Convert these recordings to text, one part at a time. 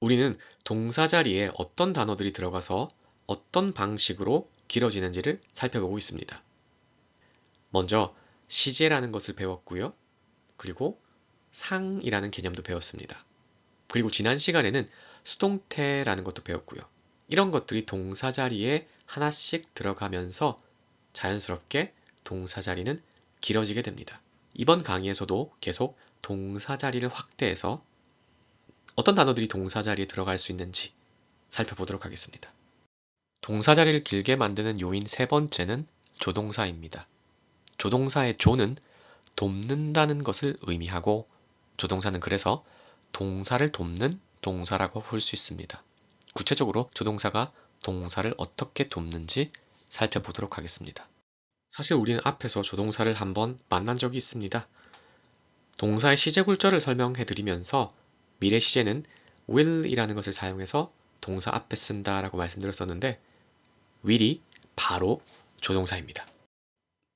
우리는 동사 자리에 어떤 단어들이 들어가서 어떤 방식으로 길어지는지를 살펴보고 있습니다. 먼저 시제라는 것을 배웠고요. 그리고 상이라는 개념도 배웠습니다. 그리고 지난 시간에는 수동태라는 것도 배웠고요. 이런 것들이 동사 자리에 하나씩 들어가면서 자연스럽게 동사 자리는 길어지게 됩니다. 이번 강의에서도 계속 동사 자리를 확대해서 어떤 단어들이 동사 자리에 들어갈 수 있는지 살펴보도록 하겠습니다. 동사 자리를 길게 만드는 요인 세 번째는 조동사입니다. 조동사의 조는 돕는다는 것을 의미하고 조동사는 그래서 동사를 돕는 동사라고 볼 수 있습니다. 구체적으로 조동사가 동사를 어떻게 돕는지 살펴보도록 하겠습니다. 사실 우리는 앞에서 조동사를 한번 만난 적이 있습니다. 동사의 시제 굴절을 설명해 드리면서 미래 시제는 will이라는 것을 사용해서 동사 앞에 쓴다 라고 말씀드렸었는데 will이 바로 조동사입니다.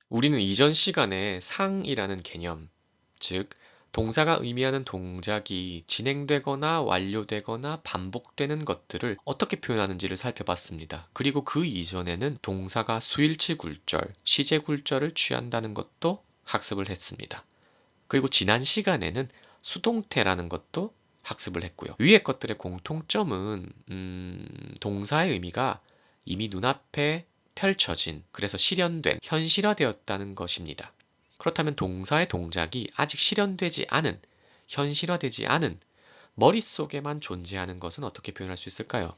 우리는 이전 시간에 상이라는 개념, 즉 동사가 의미하는 동작이 진행되거나 완료되거나 반복되는 것들을 어떻게 표현하는지를 살펴봤습니다. 그리고 그 이전에는 동사가 수일치 굴절, 시제 굴절을 취한다는 것도 학습을 했습니다. 그리고 지난 시간에는 수동태라는 것도 학습을 했고요. 위의 것들의 공통점은 동사의 의미가 이미 눈앞에 펼쳐진, 그래서 실현된, 현실화되었다는 것입니다. 그렇다면 동사의 동작이 아직 실현되지 않은, 현실화되지 않은 머릿속에만 존재하는 것은 어떻게 표현할 수 있을까요?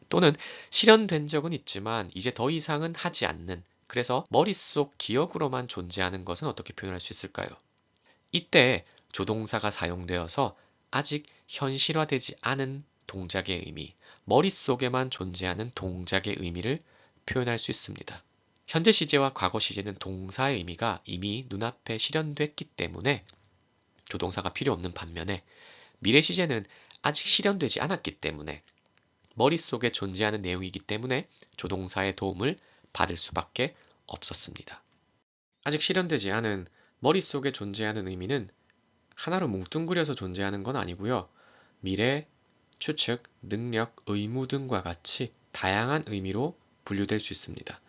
또는 실현된 적은 있지만 이제 더 이상은 하지 않는, 그래서 머릿속 기억으로만 존재하는 것은 어떻게 표현할 수 있을까요? 이때 조동사가 사용되어서 아직 현실화되지 않은 동작의 의미, 머릿속에만 존재하는 동작의 의미를 표현할 수 있습니다. 현재 시제와 과거 시제는 동사의 의미가 이미 눈앞에 실현됐기 때문에 조동사가 필요 없는 반면에 미래 시제는 아직 실현되지 않았기 때문에 머릿속에 존재하는 내용이기 때문에 조동사의 도움을 받을 수밖에 없었습니다. 아직 실현되지 않은 머릿속에 존재하는 의미는 하나로 뭉뚱그려서 존재하는 건 아니고요. 미래, 추측, 능력, 의무 등과 같이 다양한 의미로 분류될 수 있습니다.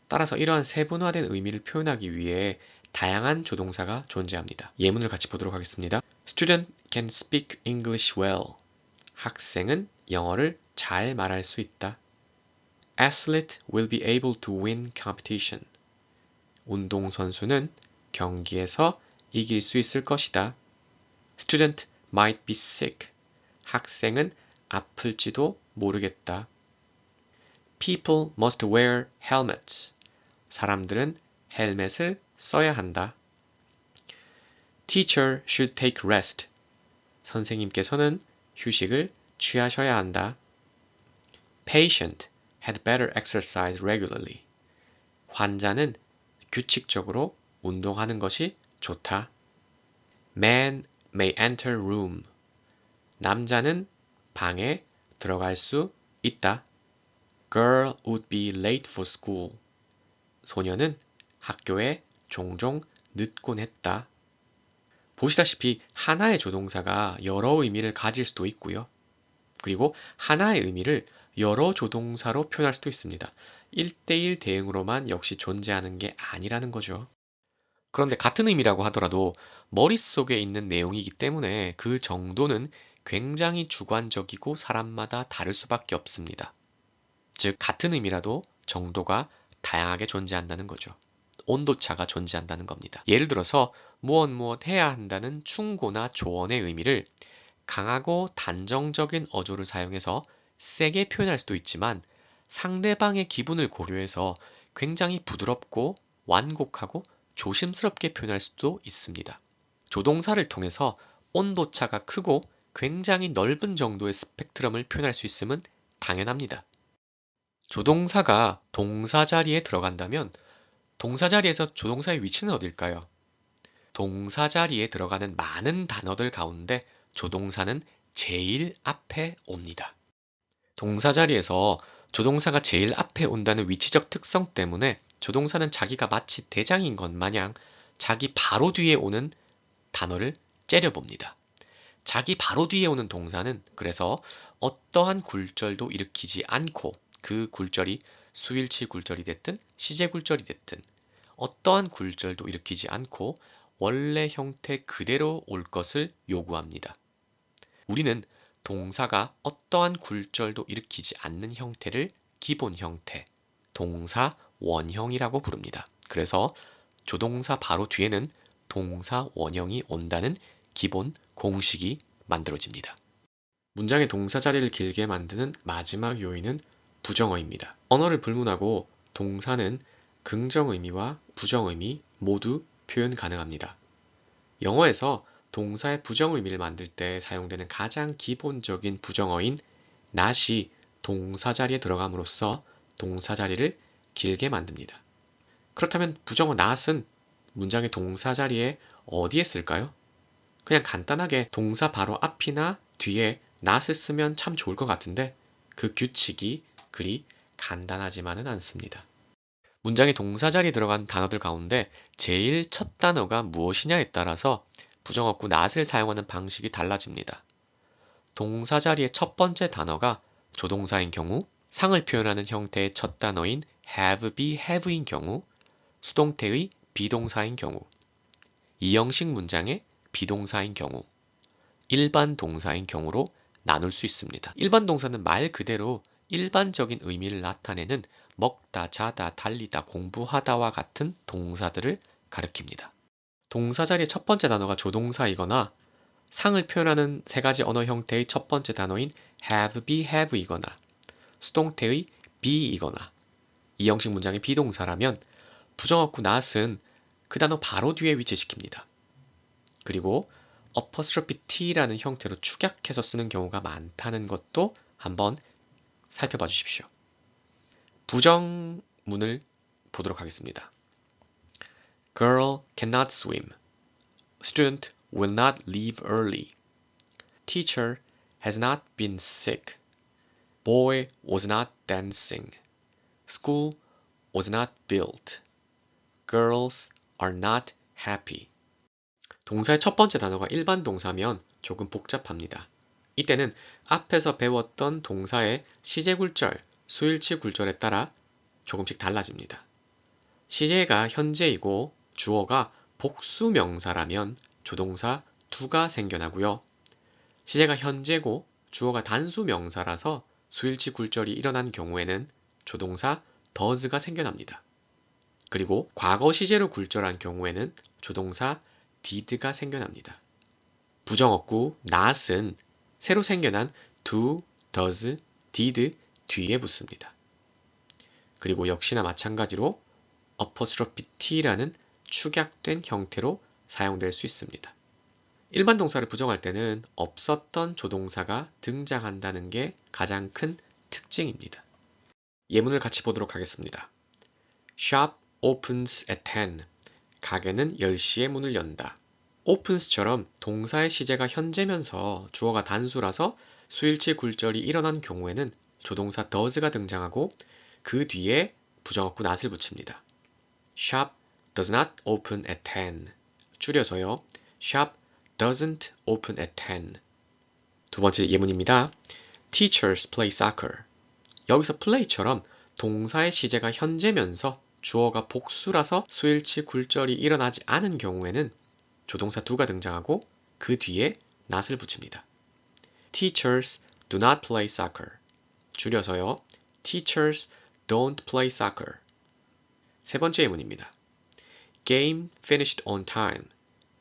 따라서 이러한 세분화된 의미를 표현하기 위해 다양한 조동사가 존재합니다. 예문을 같이 보도록 하겠습니다. Student can speak English well. 학생은 영어를 잘 말할 수 있다. Athlete will be able to win competition. 운동선수는 경기에서 이길 수 있을 것이다. Student might be sick. 학생은 아플지도 모르겠다. People must wear helmets. 사람들은 헬멧을 써야 한다. Teacher should take rest. 선생님께서는 휴식을 취하셔야 한다. Patient had better exercise regularly. 환자는 규칙적으로 운동하는 것이 좋다. Man may enter room. 남자는 방에 들어갈 수 있다. Girl would be late for school. 소녀는 학교에 종종 늦곤 했다. 보시다시피 하나의 조동사가 여러 의미를 가질 수도 있고요. 그리고 하나의 의미를 여러 조동사로 표현할 수도 있습니다. 1대1 대응으로만 역시 존재하는 게 아니라는 거죠. 그런데 같은 의미라고 하더라도 머릿속에 있는 내용이기 때문에 그 정도는 굉장히 주관적이고 사람마다 다를 수밖에 없습니다. 즉 같은 의미라도 정도가 다양하게 존재한다는 거죠. 온도차가 존재한다는 겁니다. 예를 들어서 무엇 해야 한다는 충고나 조언의 의미를 강하고 단정적인 어조를 사용해서 세게 표현할 수도 있지만 상대방의 기분을 고려해서 굉장히 부드럽고 완곡하고 조심스럽게 표현할 수도 있습니다. 조동사를 통해서 온도차가 크고 굉장히 넓은 정도의 스펙트럼을 표현할 수 있음은 당연합니다. 조동사가 동사 자리에 들어간다면 동사 자리에서 조동사의 위치는 어딜까요? 동사 자리에 들어가는 많은 단어들 가운데 조동사는 제일 앞에 옵니다. 동사 자리에서 조동사가 제일 앞에 온다는 위치적 특성 때문에 조동사는 자기가 마치 대장인 것 마냥 자기 바로 뒤에 오는 단어를 째려봅니다. 자기 바로 뒤에 오는 동사는 그래서 어떠한 굴절도 일으키지 않고 그 굴절이 수일치 굴절이 됐든 시제 굴절이 됐든 어떠한 굴절도 일으키지 않고 원래 형태 그대로 올 것을 요구합니다. 우리는 동사가 어떠한 굴절도 일으키지 않는 형태를 기본 형태, 동사 원형이라고 부릅니다. 그래서 조동사 바로 뒤에는 동사 원형이 온다는 기본 공식이 만들어집니다. 문장의 동사 자리를 길게 만드는 마지막 요인은 부정어입니다. 언어를 불문하고 동사는 긍정의미와 부정의미 모두 표현 가능합니다. 영어에서 동사의 부정의미를 만들 때 사용되는 가장 기본적인 부정어인 not이 동사 자리에 들어감으로써 동사 자리를 길게 만듭니다. 그렇다면 부정어 not은 문장의 동사 자리에 어디에 쓸까요? 그냥 간단하게 동사 바로 앞이나 뒤에 not을 쓰면 참 좋을 것 같은데 그 규칙이 그리 간단하지만은 않습니다. 문장의 동사 자리에 들어간 단어들 가운데 제일 첫 단어가 무엇이냐에 따라서 부정어구 not을 사용하는 방식이 달라집니다. 동사 자리의 첫 번째 단어가 조동사인 경우, 상을 표현하는 형태의 첫 단어인 have, be, have인 경우, 수동태의 비동사인 경우, 이형식 문장의 비동사인 경우, 일반 동사인 경우로 나눌 수 있습니다. 일반 동사는 말 그대로 일반적인 의미를 나타내는 먹다, 자다, 달리다, 공부하다와 같은 동사들을 가리킵니다. 동사 자리의 첫 번째 단어가 조동사이거나 상을 표현하는 세 가지 언어 형태의 첫 번째 단어인 have, be, have이거나 수동태의 be이거나 이 형식 문장의 비동사라면 부정어구 not은 그 단어 바로 뒤에 위치시킵니다. 그리고 apostrophe t라는 형태로 축약해서 쓰는 경우가 많다는 것도 한번 살펴봐 주십시오. 부정문을 보도록 하겠습니다. Girl cannot swim. Student will not leave early. Teacher has not been sick. Boy was not dancing. School was not built. Girls are not happy. 동사의 첫 번째 단어가 일반 동사면 조금 복잡합니다. 이때는 앞에서 배웠던 동사의 시제 굴절, 수일치 굴절에 따라 조금씩 달라집니다. 시제가 현재이고 주어가 복수 명사라면 조동사 do가 생겨나고요. 시제가 현재고 주어가 단수 명사라서 수일치 굴절이 일어난 경우에는 조동사 does가 생겨납니다. 그리고 과거 시제로 굴절한 경우에는 조동사 did가 생겨납니다. 부정어구 not은 새로 생겨난 do, does, did 뒤에 붙습니다. 그리고 역시나 마찬가지로 apostrophe t라는 축약된 형태로 사용될 수 있습니다. 일반 동사를 부정할 때는 없었던 조동사가 등장한다는 게 가장 큰 특징입니다. 예문을 같이 보도록 하겠습니다. Shop opens at 10. 가게는 10시에 문을 연다. opens처럼 동사의 시제가 현재면서 주어가 단수라서 수일치 굴절이 일어난 경우에는 조동사 does가 등장하고 그 뒤에 부정어구 not을 붙입니다. Shop does not open at 10. 줄여서요. Shop doesn't open at 10. 두 번째 예문입니다. Teachers play soccer. 여기서 play처럼 동사의 시제가 현재면서 주어가 복수라서 수일치 굴절이 일어나지 않은 경우에는 조동사 do가 등장하고 그 뒤에 not을 붙입니다. Teachers do not play soccer. 줄여서요. Teachers don't play soccer. 세 번째 예문입니다. Game finished on time.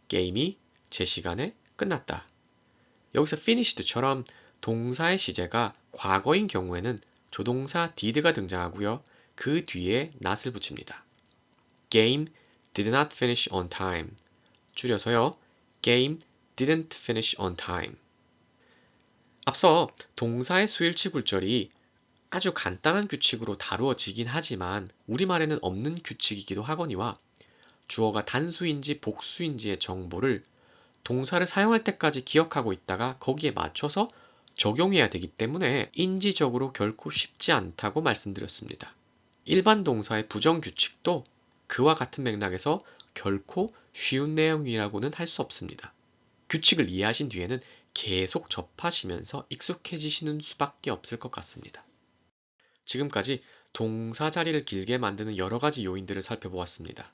게임이 제 시간에 끝났다. 여기서 finished처럼 동사의 시제가 과거인 경우에는 조동사 did가 등장하고요. 그 뒤에 not을 붙입니다. Game did not finish on time. 줄여서요. Game didn't finish on time. 앞서 동사의 수일치 굴절이 아주 간단한 규칙으로 다루어지긴 하지만 우리말에는 없는 규칙이기도 하거니와 주어가 단수인지 복수인지의 정보를 동사를 사용할 때까지 기억하고 있다가 거기에 맞춰서 적용해야 되기 때문에 인지적으로 결코 쉽지 않다고 말씀드렸습니다. 일반 동사의 부정 규칙도 그와 같은 맥락에서 결코 쉬운 내용이라고는 할 수 없습니다. 규칙을 이해하신 뒤에는 계속 접하시면서 익숙해지시는 수밖에 없을 것 같습니다. 지금까지 동사 자리를 길게 만드는 여러 가지 요인들을 살펴보았습니다.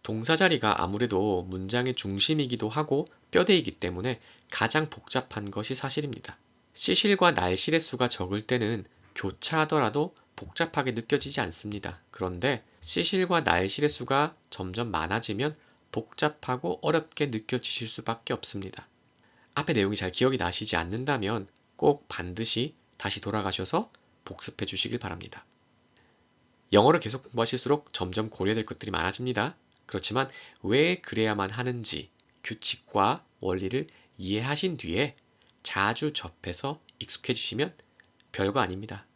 동사 자리가 아무래도 문장의 중심이기도 하고 뼈대이기 때문에 가장 복잡한 것이 사실입니다. 시실과 날실의 수가 적을 때는 교차하더라도 복잡하게 느껴지지 않습니다. 그런데 시실과 날실의 수가 점점 많아지면 복잡하고 어렵게 느껴지실 수밖에 없습니다. 앞의 내용이 잘 기억이 나시지 않는다면 꼭 반드시 다시 돌아가셔서 복습해 주시길 바랍니다. 영어를 계속 공부하실수록 점점 고려될 것들이 많아집니다. 그렇지만 왜 그래야만 하는지 규칙과 원리를 이해하신 뒤에 자주 접해서 익숙해지시면 별거 아닙니다.